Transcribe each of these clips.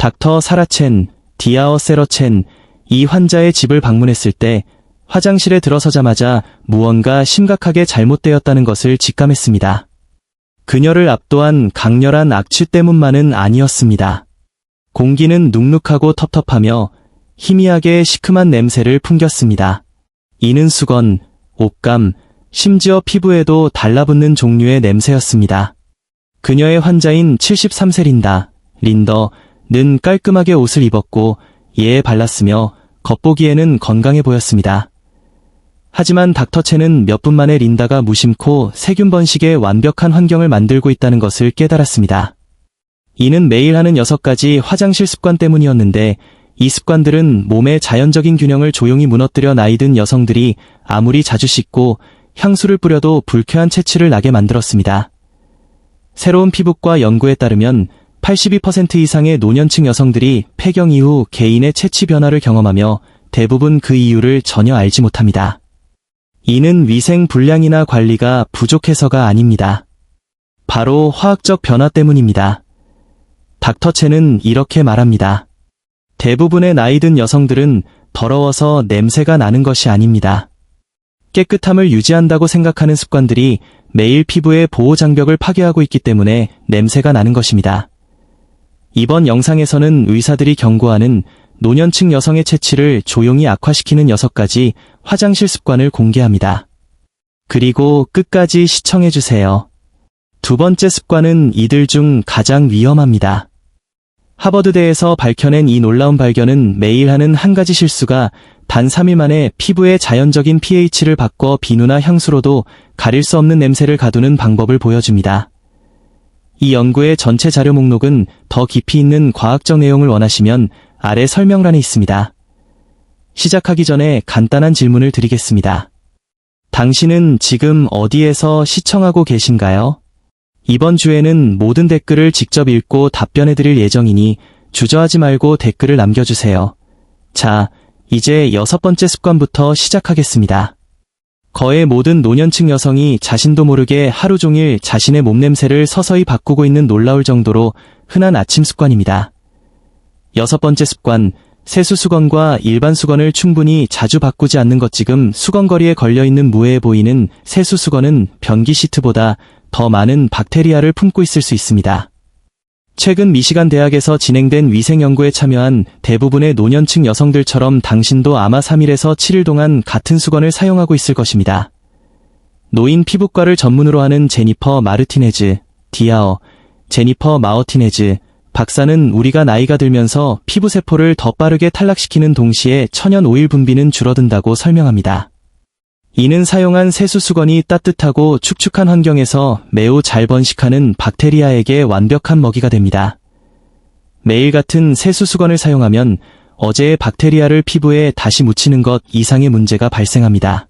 닥터 사라 첸, 디아어 세러 첸, 이 환자의 집을 방문했을 때 화장실에 들어서자마자 무언가 심각하게 잘못되었다는 것을 직감했습니다. 그녀를 압도한 강렬한 악취 때문만은 아니었습니다. 공기는 눅눅하고 텁텁하며 희미하게 시큼한 냄새를 풍겼습니다. 이는 수건, 옷감, 심지어 피부에도 달라붙는 종류의 냄새였습니다. 그녀의 환자인 73세 린더는 깔끔하게 옷을 입었고 예에 발랐으며 겉보기에는 건강해 보였습니다. 하지만 닥터 첸은 몇 분 만에 린다가 무심코 세균 번식의 완벽한 환경을 만들고 있다는 것을 깨달았습니다. 이는 매일 하는 6가지 화장실 습관 때문이었는데 이 습관들은 몸의 자연적인 균형을 조용히 무너뜨려 나이 든 여성들이 아무리 자주 씻고 향수를 뿌려도 불쾌한 체취를 나게 만들었습니다. 새로운 피부과 연구에 따르면 82% 이상의 노년층 여성들이 폐경 이후 개인의 체취 변화를 경험하며 대부분 그 이유를 전혀 알지 못합니다. 이는 위생 불량이나 관리가 부족해서가 아닙니다. 바로 화학적 변화 때문입니다. 닥터 첸은 이렇게 말합니다. 대부분의 나이 든 여성들은 더러워서 냄새가 나는 것이 아닙니다. 깨끗함을 유지한다고 생각하는 습관들이 매일 피부의 보호 장벽을 파괴하고 있기 때문에 냄새가 나는 것입니다. 이번 영상에서는 의사들이 경고하는 노년층 여성의 체취를 조용히 악화시키는 6가지 화장실 습관을 공개합니다. 그리고 끝까지 시청해주세요. 두 번째 습관은 이들 중 가장 위험합니다. 하버드대에서 밝혀낸 이 놀라운 발견은 매일 하는 한 가지 실수가 단 3일 만에 피부의 자연적인 pH를 바꿔 비누나 향수로도 가릴 수 없는 냄새를 가두는 방법을 보여줍니다. 이 연구의 전체 자료 목록은 더 깊이 있는 과학적 내용을 원하시면 아래 설명란에 있습니다. 시작하기 전에 간단한 질문을 드리겠습니다. 당신은 지금 어디에서 시청하고 계신가요? 이번 주에는 모든 댓글을 직접 읽고 답변해드릴 예정이니 주저하지 말고 댓글을 남겨주세요. 자, 이제 6번째 습관부터 시작하겠습니다. 거의 모든 노년층 여성이 자신도 모르게 하루 종일 자신의 몸냄새를 서서히 바꾸고 있는 놀라울 정도로 흔한 아침 습관입니다. 6번째 습관, 세수 수건과 일반 수건을 충분히 자주 바꾸지 않는 것. 지금 수건거리에 걸려있는 무해해 보이는 세수 수건은 변기 시트보다 더 많은 박테리아를 품고 있을 수 있습니다. 최근 미시간 대학에서 진행된 위생 연구에 참여한 대부분의 노년층 여성들처럼 당신도 아마 3일에서 7일 동안 같은 수건을 사용하고 있을 것입니다. 노인 피부과를 전문으로 하는 제니퍼 마르티네즈, 디아어, 제니퍼 마어티네즈 박사는 우리가 나이가 들면서 피부세포를 더 빠르게 탈락시키는 동시에 천연 오일 분비는 줄어든다고 설명합니다. 이는 사용한 세수 수건이 따뜻하고 축축한 환경에서 매우 잘 번식하는 박테리아에게 완벽한 먹이가 됩니다. 매일 같은 세수 수건을 사용하면 어제의 박테리아를 피부에 다시 묻히는 것 이상의 문제가 발생합니다.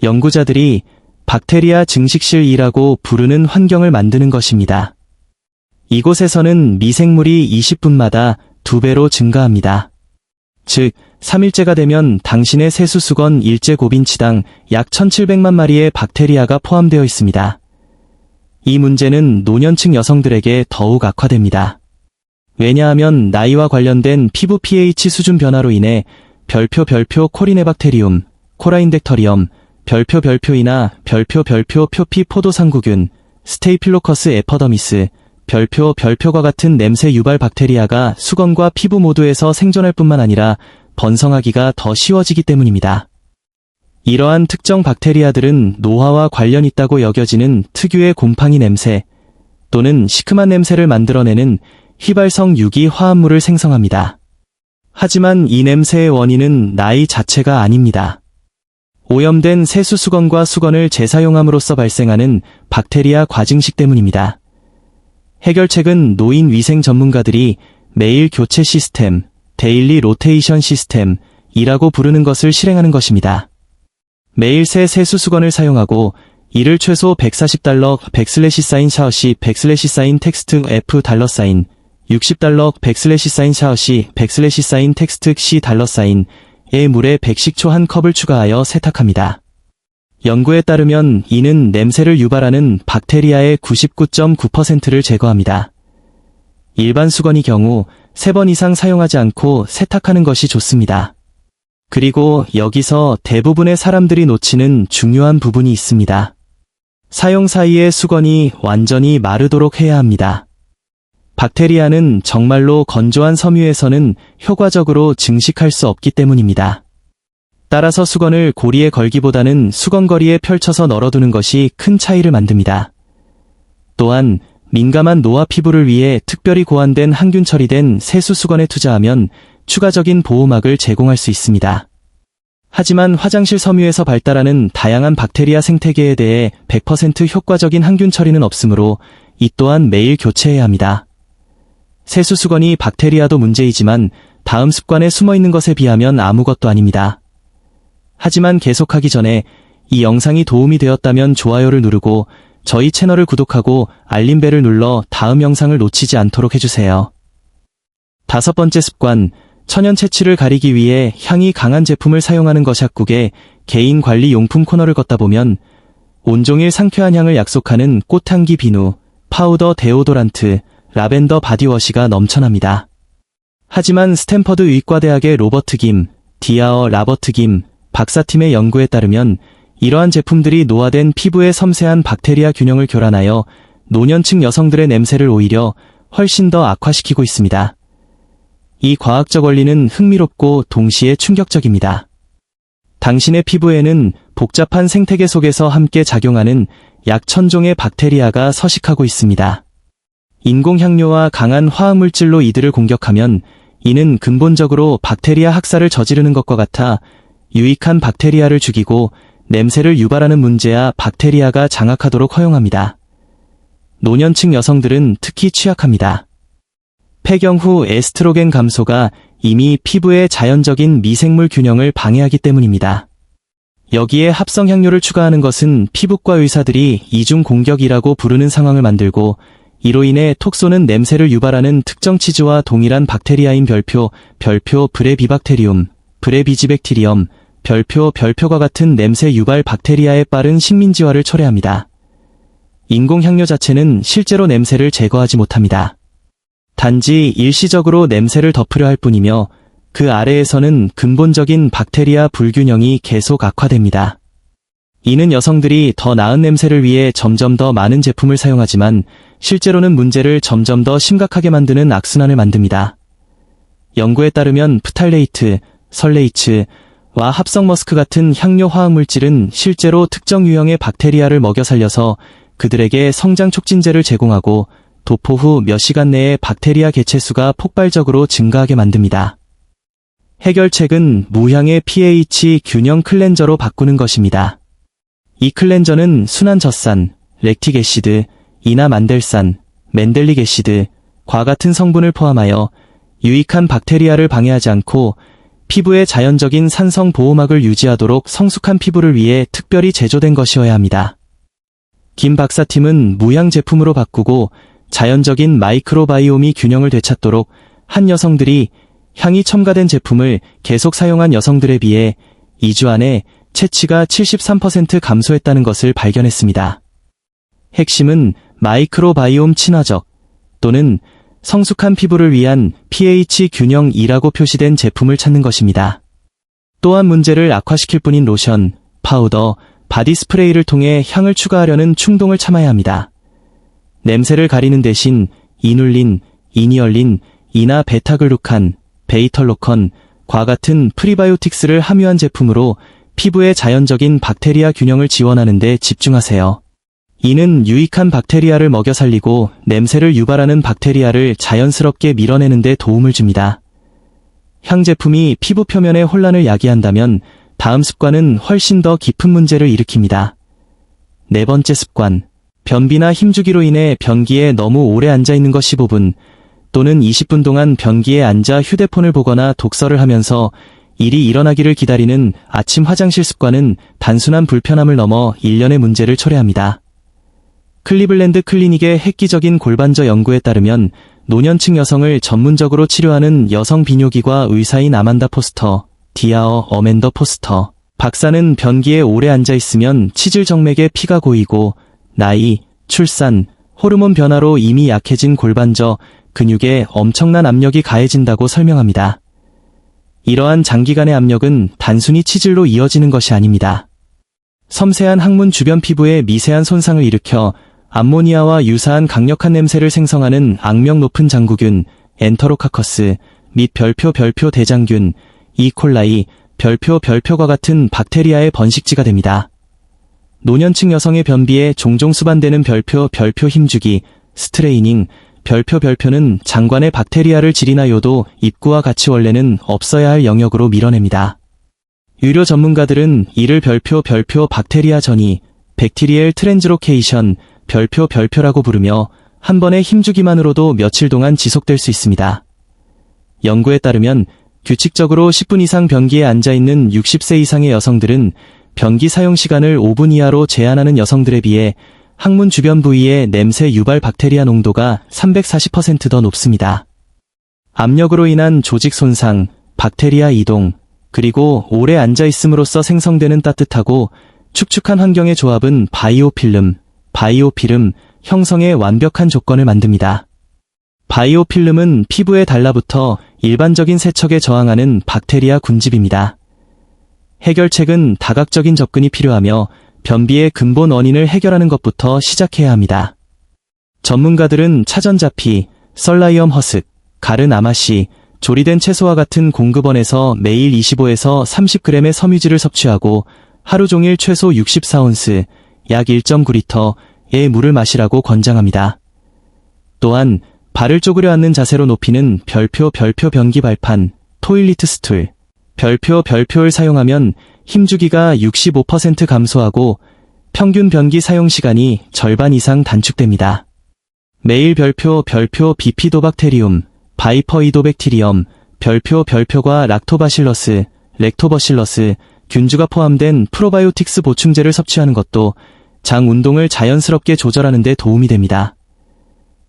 연구자들이 박테리아 증식실이라고 부르는 환경을 만드는 것입니다. 이곳에서는 미생물이 20분마다 2배로 증가합니다. 즉, 3일째가 되면 당신의 세수 수건 일제 고빈치당 약 1700만 마리의 박테리아가 포함되어 있습니다. 이 문제는 노년층 여성들에게 더욱 악화됩니다. 왜냐하면 나이와 관련된 피부 pH 수준 변화로 인해 별표 코리네박테리움, 코라인덱터리엄, 별표이나 별표 표피 포도상구균, 스테이필로커스 에퍼더미스, 별표과 같은 냄새 유발 박테리아가 수건과 피부 모두에서 생존할 뿐만 아니라 번성하기가 더 쉬워지기 때문입니다. 이러한 특정 박테리아들은 노화와 관련 있다고 여겨지는 특유의 곰팡이 냄새 또는 시큼한 냄새를 만들어내는 휘발성 유기 화합물을 생성합니다. 하지만 이 냄새의 원인은 나이 자체가 아닙니다. 오염된 세수 수건과 수건을 재사용함으로써 발생하는 박테리아 과증식 때문입니다. 해결책은 노인 위생 전문가들이 매일 교체 시스템, 데일리 로테이션 시스템이라고 부르는 것을 실행하는 것입니다. 매일 새 세수 수건을 사용하고 이를 최소 $140 백슬래시 샤워시 백슬래시 텍스트 $F $60 샤워시 백슬래시 텍스트 $C 에 물에 100식초 한 컵을 추가하여 세탁합니다. 연구에 따르면 이는 냄새를 유발하는 박테리아의 99.9%를 제거합니다. 일반 수건의 경우 3번 이상 사용하지 않고 세탁하는 것이 좋습니다. 그리고 여기서 대부분의 사람들이 놓치는 중요한 부분이 있습니다. 사용 사이에 수건이 완전히 마르도록 해야 합니다. 박테리아는 정말로 건조한 섬유에서는 효과적으로 증식할 수 없기 때문입니다. 따라서 수건을 고리에 걸기보다는 수건거리에 펼쳐서 널어두는 것이 큰 차이를 만듭니다. 또한 민감한 노화 피부를 위해 특별히 고안된 항균 처리된 세수 수건에 투자하면 추가적인 보호막을 제공할 수 있습니다. 하지만 화장실 섬유에서 발달하는 다양한 박테리아 생태계에 대해 100% 효과적인 항균 처리는 없으므로 이 또한 매일 교체해야 합니다. 세수 수건이 박테리아도 문제이지만 다음 습관에 숨어있는 것에 비하면 아무것도 아닙니다. 하지만 계속하기 전에 이 영상이 도움이 되었다면 좋아요를 누르고 저희 채널을 구독하고 알림벨을 눌러 다음 영상을 놓치지 않도록 해주세요. 5번째 습관, 천연 채취를 가리기 위해 향이 강한 제품을 사용하는 것약국의 개인 관리 용품 코너를 걷다 보면 온종일 상쾌한 향을 약속하는 꽃향기 비누, 파우더 데오도란트, 라벤더 바디워시가 넘쳐납니다. 하지만 스탠퍼드 의과대학의 로버트 김, 디아어 라버트 김 박사팀의 연구에 따르면 이러한 제품들이 노화된 피부의 섬세한 박테리아 균형을 교란하여 노년층 여성들의 냄새를 오히려 훨씬 더 악화시키고 있습니다. 이 과학적 원리는 흥미롭고 동시에 충격적입니다. 당신의 피부에는 복잡한 생태계 속에서 함께 작용하는 약 1000종의 박테리아가 서식하고 있습니다. 인공향료와 강한 화학물질로 이들을 공격하면 이는 근본적으로 박테리아 학살을 저지르는 것과 같아 유익한 박테리아를 죽이고 냄새를 유발하는 문제야 박테리아가 장악하도록 허용합니다. 노년층 여성들은 특히 취약합니다. 폐경 후 에스트로겐 감소가 이미 피부의 자연적인 미생물 균형을 방해하기 때문입니다. 여기에 합성 향료를 추가하는 것은 피부과 의사들이 이중 공격이라고 부르는 상황을 만들고 이로 인해 톡 쏘는 냄새를 유발하는 특정 치즈와 동일한 박테리아인 별표 브레비박테리움, 브레비지백티리엄, 별표과 같은 냄새 유발 박테리아의 빠른 식민지화를 초래합니다. 인공향료 자체는 실제로 냄새를 제거하지 못합니다. 단지 일시적으로 냄새를 덮으려 할 뿐이며 그 아래에서는 근본적인 박테리아 불균형이 계속 악화됩니다. 이는 여성들이 더 나은 냄새를 위해 점점 더 많은 제품을 사용하지만 실제로는 문제를 점점 더 심각하게 만드는 악순환을 만듭니다. 연구에 따르면 프탈레이트, 설레이츠와 합성 머스크 같은 향료 화학물질은 실제로 특정 유형의 박테리아를 먹여 살려서 그들에게 성장 촉진제를 제공하고 도포 후 몇 시간 내에 박테리아 개체수가 폭발적으로 증가하게 만듭니다. 해결책은 무향의 pH 균형 클렌저로 바꾸는 것입니다. 이 클렌저는 순한 젖산, 렉틱 애시드, 이나만델산, 맨델릭 애시드과 같은 성분을 포함하여 유익한 박테리아를 방해하지 않고 피부의 자연적인 산성 보호막을 유지하도록 성숙한 피부를 위해 특별히 제조된 것이어야 합니다. 김 박사팀은 무향 제품으로 바꾸고 자연적인 마이크로바이옴이 균형을 되찾도록 한 여성들이 향이 첨가된 제품을 계속 사용한 여성들에 비해 2주 안에 채취가 73% 감소했다는 것을 발견했습니다. 핵심은 마이크로바이옴 친화적 또는 성숙한 피부를 위한 pH 균형 2라고 표시된 제품을 찾는 것입니다. 또한 문제를 악화시킬 뿐인 로션, 파우더, 바디 스프레이를 통해 향을 추가하려는 충동을 참아야 합니다. 냄새를 가리는 대신 이눌린, 이니얼린, 이나 베타글루칸, 베이털로컨과 같은 프리바이오틱스를 함유한 제품으로 피부의 자연적인 박테리아 균형을 지원하는 데 집중하세요. 이는 유익한 박테리아를 먹여 살리고 냄새를 유발하는 박테리아를 자연스럽게 밀어내는 데 도움을 줍니다. 향 제품이 피부 표면의 혼란을 야기한다면 다음 습관은 훨씬 더 깊은 문제를 일으킵니다. 4번째 습관, 변비나 힘주기로 인해 변기에 너무 오래 앉아있는 것 15분 또는 20분 동안 변기에 앉아 휴대폰을 보거나 독서를 하면서 일이 일어나기를 기다리는 아침 화장실 습관은 단순한 불편함을 넘어 일련의 문제를 초래합니다. 클리블랜드 클리닉의 획기적인 골반저 연구에 따르면 노년층 여성을 전문적으로 치료하는 여성 비뇨기과 의사인 아만다 포스터, 디아어 어맨더 포스터 박사는 변기에 오래 앉아있으면 치질 정맥에 피가 고이고 나이, 출산, 호르몬 변화로 이미 약해진 골반저, 근육에 엄청난 압력이 가해진다고 설명합니다. 이러한 장기간의 압력은 단순히 치질로 이어지는 것이 아닙니다. 섬세한 항문 주변 피부에 미세한 손상을 일으켜 암모니아와 유사한 강력한 냄새를 생성하는 악명 높은 장구균, 엔터로카커스 및 별표 대장균, 이콜라이, 별표과 같은 박테리아의 번식지가 됩니다. 노년층 여성의 변비에 종종 수반되는 별표 힘주기, 스트레이닝, 별표는 장관의 박테리아를 질이나 요도, 입구와 같이 원래는 없어야 할 영역으로 밀어냅니다. 의료 전문가들은 이를 별표 박테리아 전이, 백티리엘 트랜즈로케이션, 별표라고 부르며 한 번의 힘주기만으로도 며칠 동안 지속될 수 있습니다. 연구에 따르면 규칙적으로 10분 이상 변기에 앉아있는 60세 이상의 여성들은 변기 사용 시간을 5분 이하로 제한하는 여성들에 비해 항문 주변 부위의 냄새 유발 박테리아 농도가 340% 더 높습니다. 압력으로 인한 조직 손상, 박테리아 이동, 그리고 오래 앉아있음으로써 생성되는 따뜻하고 축축한 환경의 조합은 바이오필름 형성의 완벽한 조건을 만듭니다. 바이오필름은 피부에 달라붙어 일반적인 세척에 저항하는 박테리아 군집입니다. 해결책은 다각적인 접근이 필요하며 변비의 근본 원인을 해결하는 것부터 시작해야 합니다. 전문가들은 차전자피, 썰라이엄 허슥, 가른 아마시, 조리된 채소와 같은 공급원에서 매일 25에서 30g의 섬유질을 섭취하고 하루 종일 최소 64온스, 약 1.9리터의 물을 마시라고 권장합니다. 또한 발을 쪼그려 앉는 자세로 높이는 별표 변기 발판, 토일리트 스툴, 별표를 사용하면 힘주기가 65% 감소하고 평균 변기 사용 시간이 절반 이상 단축됩니다. 매일 별표 비피도박테리움, 바이퍼이도백티리엄, 별표과 렉토버실러스, 균주가 포함된 프로바이오틱스 보충제를 섭취하는 것도 장 운동을 자연스럽게 조절하는 데 도움이 됩니다.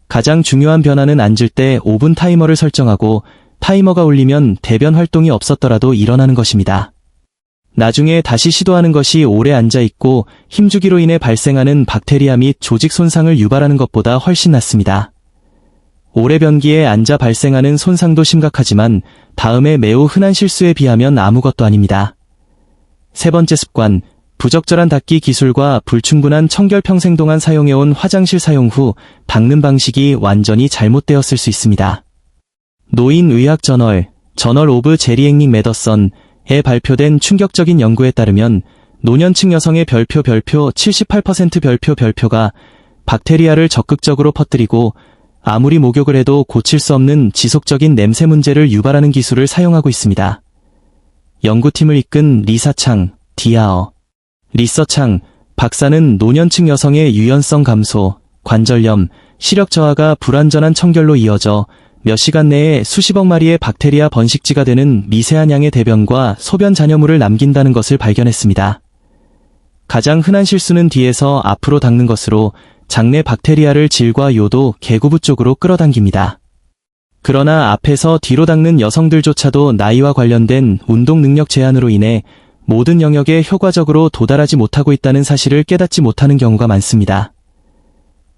가장 중요한 변화는 앉을 때 5분 타이머를 설정하고 타이머가 울리면 대변 활동이 없었더라도 일어나는 것입니다. 나중에 다시 시도하는 것이 오래 앉아있고 힘주기로 인해 발생하는 박테리아 및 조직 손상을 유발하는 것보다 훨씬 낫습니다. 오래 변기에 앉아 발생하는 손상도 심각하지만 다음에 매우 흔한 실수에 비하면 아무것도 아닙니다. 세 번째 습관, 부적절한 닦기 기술과 불충분한 청결 평생 동안 사용해온 화장실 사용 후 닦는 방식이 완전히 잘못되었을 수 있습니다. 노인의학 저널 오브 제리앵닉 메더선에 발표된 충격적인 연구에 따르면 노년층 여성의 별표 78% 별표가 박테리아를 적극적으로 퍼뜨리고 아무리 목욕을 해도 고칠 수 없는 지속적인 냄새 문제를 유발하는 기술을 사용하고 있습니다. 연구팀을 이끈 리서창 박사는 노년층 여성의 유연성 감소, 관절염, 시력 저하가 불완전한 청결로 이어져 몇 시간 내에 수십억 마리의 박테리아 번식지가 되는 미세한 양의 대변과 소변 잔여물을 남긴다는 것을 발견했습니다. 가장 흔한 실수는 뒤에서 앞으로 닦는 것으로 장내 박테리아를 질과 요도, 개구부 쪽으로 끌어당깁니다. 그러나 앞에서 뒤로 닦는 여성들조차도 나이와 관련된 운동 능력 제한으로 인해 모든 영역에 효과적으로 도달하지 못하고 있다는 사실을 깨닫지 못하는 경우가 많습니다.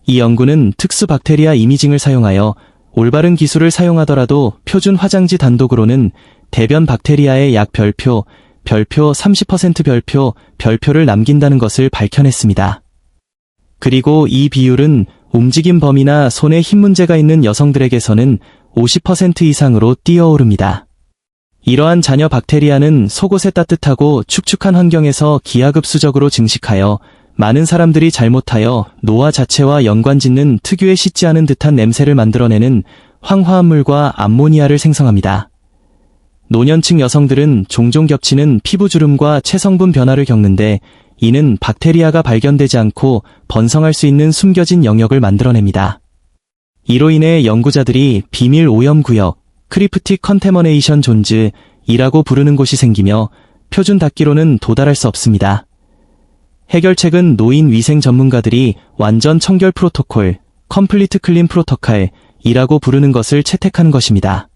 이 연구는 특수 박테리아 이미징을 사용하여 올바른 기술을 사용하더라도 표준 화장지 단독으로는 대변 박테리아의 약 별표 30% 별표를 남긴다는 것을 밝혀냈습니다. 그리고 이 비율은 움직임 범위나 손에 힘 문제가 있는 여성들에게서는 50% 이상으로 뛰어오릅니다. 이러한 잔여 박테리아는 속옷의 따뜻하고 축축한 환경에서 기하급수적으로 증식하여 많은 사람들이 잘못하여 노화 자체와 연관짓는 특유의 씻지 않은 듯한 냄새를 만들어내는 황화합물과 암모니아를 생성합니다. 노년층 여성들은 종종 겹치는 피부주름과 체성분 변화를 겪는데 이는 박테리아가 발견되지 않고 번성할 수 있는 숨겨진 영역을 만들어냅니다. 이로 인해 연구자들이 비밀 오염구역, 크리프틱 컨테머네이션 존즈이라고 부르는 곳이 생기며 표준 닦기로는 도달할 수 없습니다. 해결책은 노인 위생 전문가들이 완전 청결 프로토콜, 컴플리트 클린 프로토콜이라고 부르는 것을 채택하는 것입니다.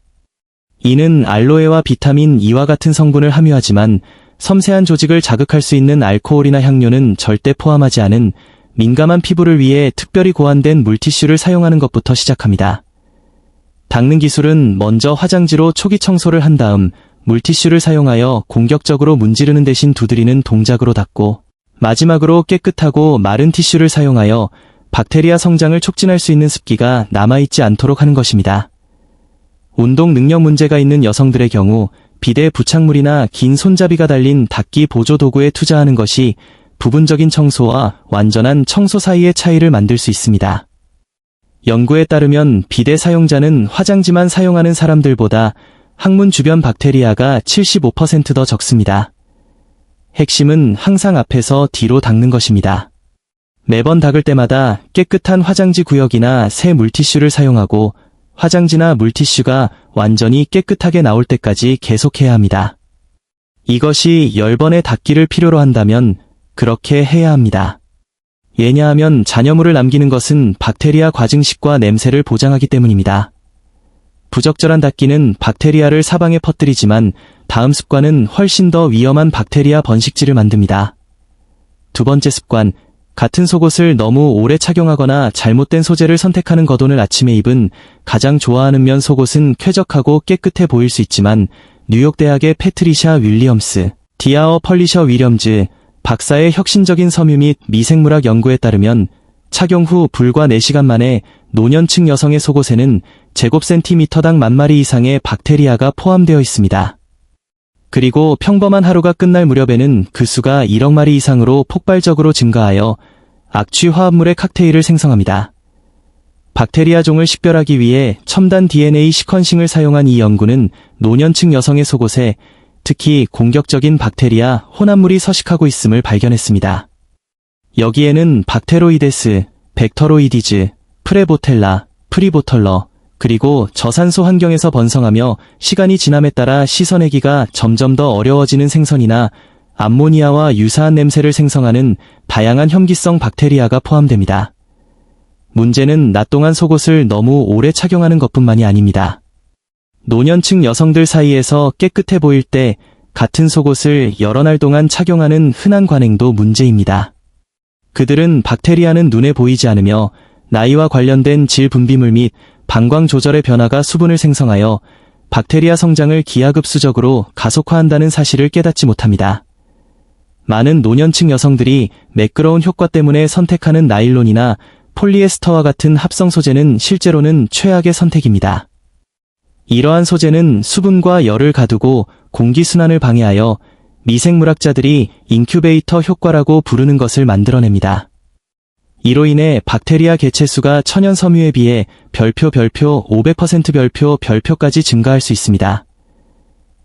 이는 알로에와 비타민 E와 같은 성분을 함유하지만 섬세한 조직을 자극할 수 있는 알코올이나 향료는 절대 포함하지 않은 민감한 피부를 위해 특별히 고안된 물티슈를 사용하는 것부터 시작합니다. 닦는 기술은 먼저 화장지로 초기 청소를 한 다음 물티슈를 사용하여 공격적으로 문지르는 대신 두드리는 동작으로 닦고, 마지막으로 깨끗하고 마른 티슈를 사용하여 박테리아 성장을 촉진할 수 있는 습기가 남아있지 않도록 하는 것입니다. 운동 능력 문제가 있는 여성들의 경우 비대 부착물이나 긴 손잡이가 달린 닦기 보조 도구에 투자하는 것이 부분적인 청소와 완전한 청소 사이의 차이를 만들 수 있습니다. 연구에 따르면 비데 사용자는 화장지만 사용하는 사람들보다 항문 주변 박테리아가 75% 더 적습니다. 핵심은 항상 앞에서 뒤로 닦는 것입니다. 매번 닦을 때마다 깨끗한 화장지 구역이나 새 물티슈를 사용하고 화장지나 물티슈가 완전히 깨끗하게 나올 때까지 계속해야 합니다. 이것이 10번의 닦기를 필요로 한다면 그렇게 해야 합니다. 왜냐하면 잔여물을 남기는 것은 박테리아 과증식과 냄새를 보장하기 때문입니다. 부적절한 닦기는 박테리아를 사방에 퍼뜨리지만 다음 습관은 훨씬 더 위험한 박테리아 번식지를 만듭니다. 두 번째 습관, 같은 속옷을 너무 오래 착용하거나 잘못된 소재를 선택하는 겉옷을 아침에 입은 가장 좋아하는 면 속옷은 쾌적하고 깨끗해 보일 수 있지만 뉴욕 대학의 패트리샤 윌리엄스, 디아어 펄리셔 윌리엄즈 박사의 혁신적인 섬유 및 미생물학 연구에 따르면 착용 후 불과 4시간 만에 노년층 여성의 속옷에는 제곱센티미터당 10,000마리 이상의 박테리아가 포함되어 있습니다. 그리고 평범한 하루가 끝날 무렵에는 그 수가 1억 마리 이상으로 폭발적으로 증가하여 악취 화합물의 칵테일을 생성합니다. 박테리아 종을 식별하기 위해 첨단 DNA 시퀀싱을 사용한 이 연구는 노년층 여성의 속옷에 특히 공격적인 박테리아 혼합물이 서식하고 있음을 발견했습니다. 여기에는 박테로이데스, 벡터로이디즈, 프레보텔라, 프리보털러, 그리고 저산소 환경에서 번성하며 시간이 지남에 따라 씻어내기가 점점 더 어려워지는 생선이나 암모니아와 유사한 냄새를 생성하는 다양한 혐기성 박테리아가 포함됩니다. 문제는 낮 동안 속옷을 너무 오래 착용하는 것뿐만이 아닙니다. 노년층 여성들 사이에서 깨끗해 보일 때 같은 속옷을 여러 날 동안 착용하는 흔한 관행도 문제입니다. 그들은 박테리아는 눈에 보이지 않으며 나이와 관련된 질 분비물 및 방광 조절의 변화가 수분을 생성하여 박테리아 성장을 기하급수적으로 가속화한다는 사실을 깨닫지 못합니다. 많은 노년층 여성들이 매끄러운 효과 때문에 선택하는 나일론이나 폴리에스터와 같은 합성 소재는 실제로는 최악의 선택입니다. 이러한 소재는 수분과 열을 가두고 공기순환을 방해하여 미생물학자들이 인큐베이터 효과라고 부르는 것을 만들어냅니다. 이로 인해 박테리아 개체수가 천연 섬유에 비해 별표 500% 별표까지 증가할 수 있습니다.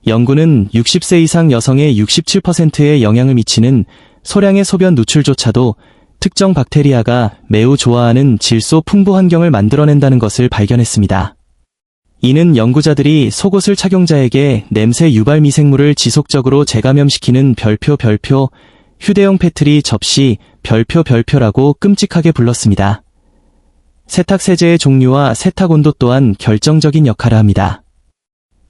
연구는 60세 이상 여성의 67%에 영향을 미치는 소량의 소변 누출조차도 특정 박테리아가 매우 좋아하는 질소 풍부 환경을 만들어낸다는 것을 발견했습니다. 이는 연구자들이 속옷을 착용자에게 냄새 유발 미생물을 지속적으로 재감염시키는 별표 휴대용 패트리 접시 별표라고 끔찍하게 불렀습니다. 세탁 세제의 종류와 세탁 온도 또한 결정적인 역할을 합니다.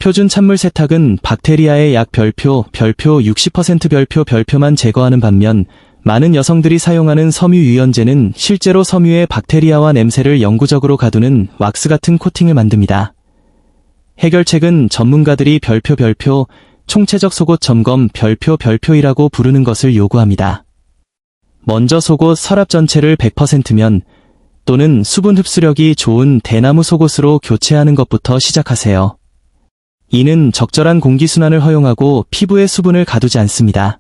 표준 찬물 세탁은 박테리아의 약 별표 60% 별표만 제거하는 반면 많은 여성들이 사용하는 섬유 유연제는 실제로 섬유의 박테리아와 냄새를 영구적으로 가두는 왁스 같은 코팅을 만듭니다. 해결책은 전문가들이 별표 총체적 속옷 점검 별표이라고 부르는 것을 요구합니다. 먼저 속옷 서랍 전체를 100%면 또는 수분 흡수력이 좋은 대나무 속옷으로 교체하는 것부터 시작하세요. 이는 적절한 공기순환을 허용하고 피부의 수분을 가두지 않습니다.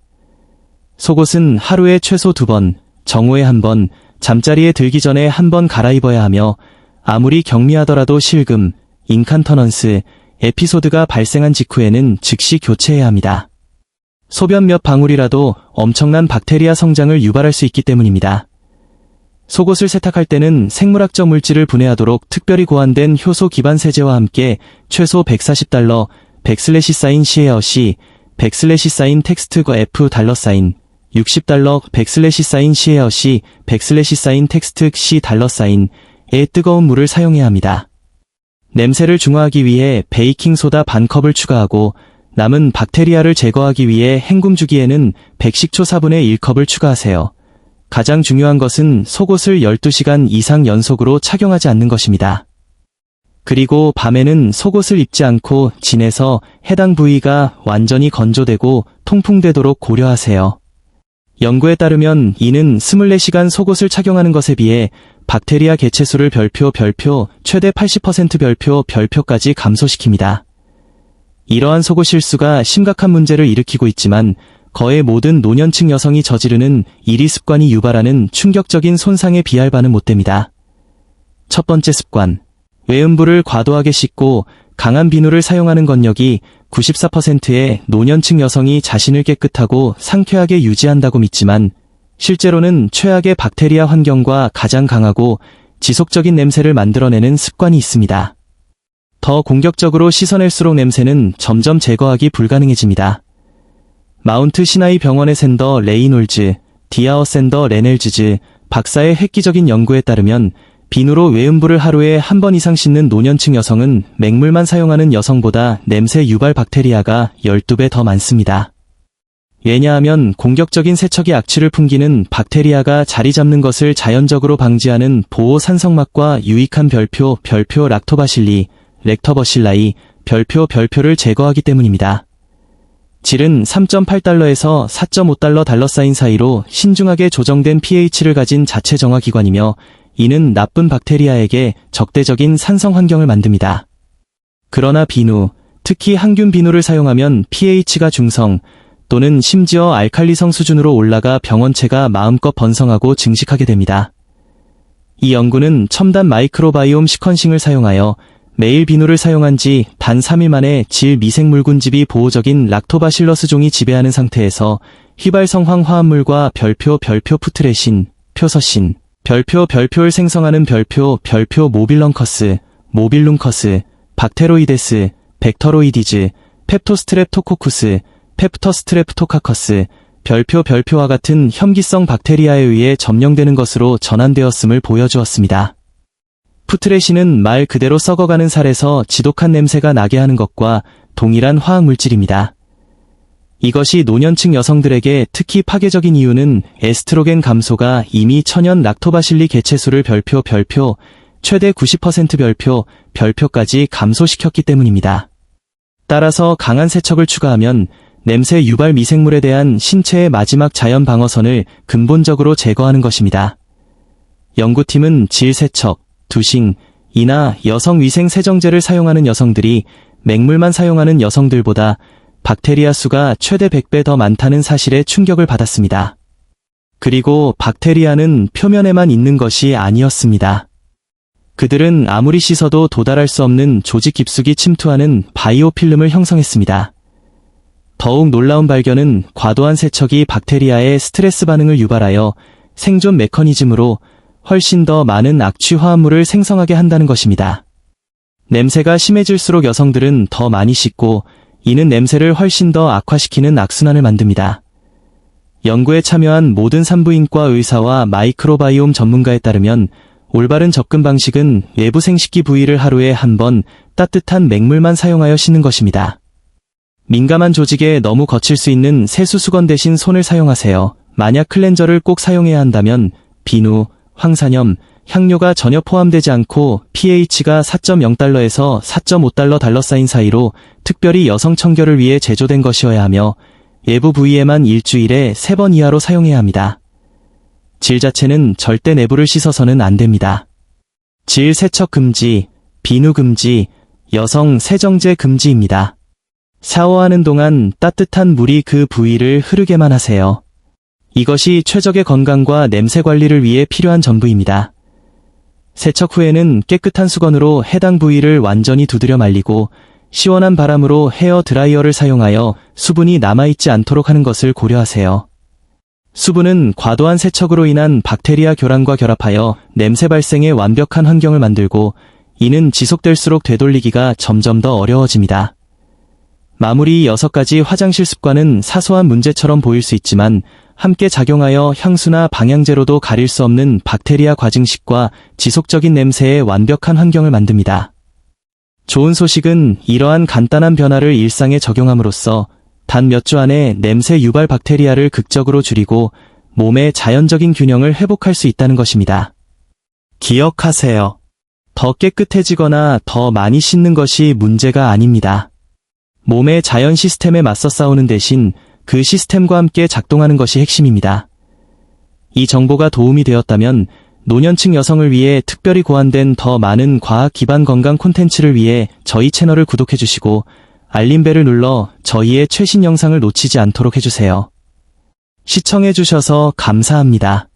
속옷은 하루에 최소 2번, 정오에 1번, 잠자리에 들기 전에 1번 갈아입어야 하며 아무리 경미하더라도 실금, 인칸터넌스, 에피소드가 발생한 직후에는 즉시 교체해야 합니다. 소변 몇 방울이라도 엄청난 박테리아 성장을 유발할 수 있기 때문입니다. 속옷을 세탁할 때는 생물학적 물질을 분해하도록 특별히 고안된 효소 기반 세제와 함께 최소 $140, 백슬래시 시에어 C, 백슬래시 텍스트 F $, $60, 백슬래시 시에어 C, 백슬래시 텍스트 C $의 뜨거운 물을 사용해야 합니다. 냄새를 중화하기 위해 베이킹소다 반컵을 추가하고 남은 박테리아를 제거하기 위해 헹굼 주기에는 백식초 4분의 1컵을 추가하세요. 가장 중요한 것은 속옷을 12시간 이상 연속으로 착용하지 않는 것입니다. 그리고 밤에는 속옷을 입지 않고 지내서 해당 부위가 완전히 건조되고 통풍되도록 고려하세요. 연구에 따르면 이는 24시간 속옷을 착용하는 것에 비해 박테리아 개체수를 별표 최대 80% 별표까지 감소시킵니다. 이러한 속옷 실수가 심각한 문제를 일으키고 있지만 거의 모든 노년층 여성이 저지르는 일위 습관이 유발하는 충격적인 손상에 비할 바는 못됩니다. 첫 번째 습관, 외음부를 과도하게 씻고 강한 비누를 사용하는 건력이 94%의 노년층 여성이 자신을 깨끗하고 상쾌하게 유지한다고 믿지만 실제로는 최악의 박테리아 환경과 가장 강하고 지속적인 냄새를 만들어내는 습관이 있습니다. 더 공격적으로 씻어낼수록 냄새는 점점 제거하기 불가능해집니다. 마운트 시나이 병원의 샌더 레이놀즈, 디아어 샌더 레넬즈즈 박사의 획기적인 연구에 따르면 비누로 외음부를 하루에 한 번 이상 씻는 노년층 여성은 맹물만 사용하는 여성보다 냄새 유발 박테리아가 12배 더 많습니다. 왜냐하면 공격적인 세척이 악취를 풍기는 박테리아가 자리 잡는 것을 자연적으로 방지하는 보호 산성막과 유익한 별표 락토바실리, 렉터버실라이, 별표를 제거하기 때문입니다. 질은 3.8달러에서 4.5달러 사인 사이로 신중하게 조정된 pH를 가진 자체 정화 기관이며 이는 나쁜 박테리아에게 적대적인 산성 환경을 만듭니다. 그러나 비누, 특히 항균 비누를 사용하면 pH가 중성 또는 심지어 알칼리성 수준으로 올라가 병원체가 마음껏 번성하고 증식하게 됩니다. 이 연구는 첨단 마이크로바이옴 시퀀싱을 사용하여 매일 비누를 사용한 지 단 3일 만에 질 미생물군집이 보호적인 락토바실러스 종이 지배하는 상태에서 휘발성황 화합물과 별표 푸트레신, 표서신, 별표를 생성하는 별표 모빌lun커스, 박테로이데스, 벡터로이디즈, 펩토스트랩토코쿠스, 펩터스트랩토카커스, 별표와 같은 혐기성 박테리아에 의해 점령되는 것으로 전환되었음을 보여주었습니다. 푸트레신은 말 그대로 썩어가는 살에서 지독한 냄새가 나게 하는 것과 동일한 화학물질입니다. 이것이 노년층 여성들에게 특히 파괴적인 이유는 에스트로겐 감소가 이미 천연 락토바실리 개체수를 별표 최대 90% 별표까지 감소시켰기 때문입니다. 따라서 강한 세척을 추가하면 냄새 유발 미생물에 대한 신체의 마지막 자연 방어선을 근본적으로 제거하는 것입니다. 연구팀은 질세척, 두싱, 이나 여성위생 세정제를 사용하는 여성들이 맹물만 사용하는 여성들보다 박테리아 수가 최대 100배 더 많다는 사실에 충격을 받았습니다. 그리고 박테리아는 표면에만 있는 것이 아니었습니다. 그들은 아무리 씻어도 도달할 수 없는 조직 깊숙이 침투하는 바이오필름을 형성했습니다. 더욱 놀라운 발견은 과도한 세척이 박테리아의 스트레스 반응을 유발하여 생존 메커니즘으로 훨씬 더 많은 악취 화합물을 생성하게 한다는 것입니다. 냄새가 심해질수록 여성들은 더 많이 씻고 이는 냄새를 훨씬 더 악화시키는 악순환을 만듭니다. 연구에 참여한 모든 산부인과 의사와 마이크로바이옴 전문가에 따르면 올바른 접근 방식은 외부 생식기 부위를 하루에 한 번 따뜻한 맹물만 사용하여 씻는 것입니다. 민감한 조직에 너무 거칠 수 있는 세수 수건 대신 손을 사용하세요. 만약 클렌저를 꼭 사용해야 한다면 비누, 황산염, 향료가 전혀 포함되지 않고 pH가 4.0달러에서 4.5달러 사인 사이로 특별히 여성 청결을 위해 제조된 것이어야 하며 외부 부위에만 일주일에 3번 이하로 사용해야 합니다. 질 자체는 절대 내부를 씻어서는 안 됩니다. 질 세척 금지, 비누 금지, 여성 세정제 금지입니다. 샤워하는 동안 따뜻한 물이 그 부위를 흐르게만 하세요. 이것이 최적의 건강과 냄새 관리를 위해 필요한 전부입니다. 세척 후에는 깨끗한 수건으로 해당 부위를 완전히 두드려 말리고 시원한 바람으로 헤어 드라이어를 사용하여 수분이 남아있지 않도록 하는 것을 고려하세요. 수분은 과도한 세척으로 인한 박테리아 교란과 결합하여 냄새 발생에 완벽한 환경을 만들고 이는 지속될수록 되돌리기가 점점 더 어려워집니다. 마무리 6가지 화장실 습관은 사소한 문제처럼 보일 수 있지만 함께 작용하여 향수나 방향제로도 가릴 수 없는 박테리아 과증식과 지속적인 냄새의 완벽한 환경을 만듭니다. 좋은 소식은 이러한 간단한 변화를 일상에 적용함으로써 단 몇 주 안에 냄새 유발 박테리아를 극적으로 줄이고 몸의 자연적인 균형을 회복할 수 있다는 것입니다. 기억하세요. 더 깨끗해지거나 더 많이 씻는 것이 문제가 아닙니다. 몸의 자연 시스템에 맞서 싸우는 대신 그 시스템과 함께 작동하는 것이 핵심입니다. 이 정보가 도움이 되었다면 노년층 여성을 위해 특별히 고안된 더 많은 과학 기반 건강 콘텐츠를 위해 저희 채널을 구독해주시고 알림벨을 눌러 저희의 최신 영상을 놓치지 않도록 해주세요. 시청해주셔서 감사합니다.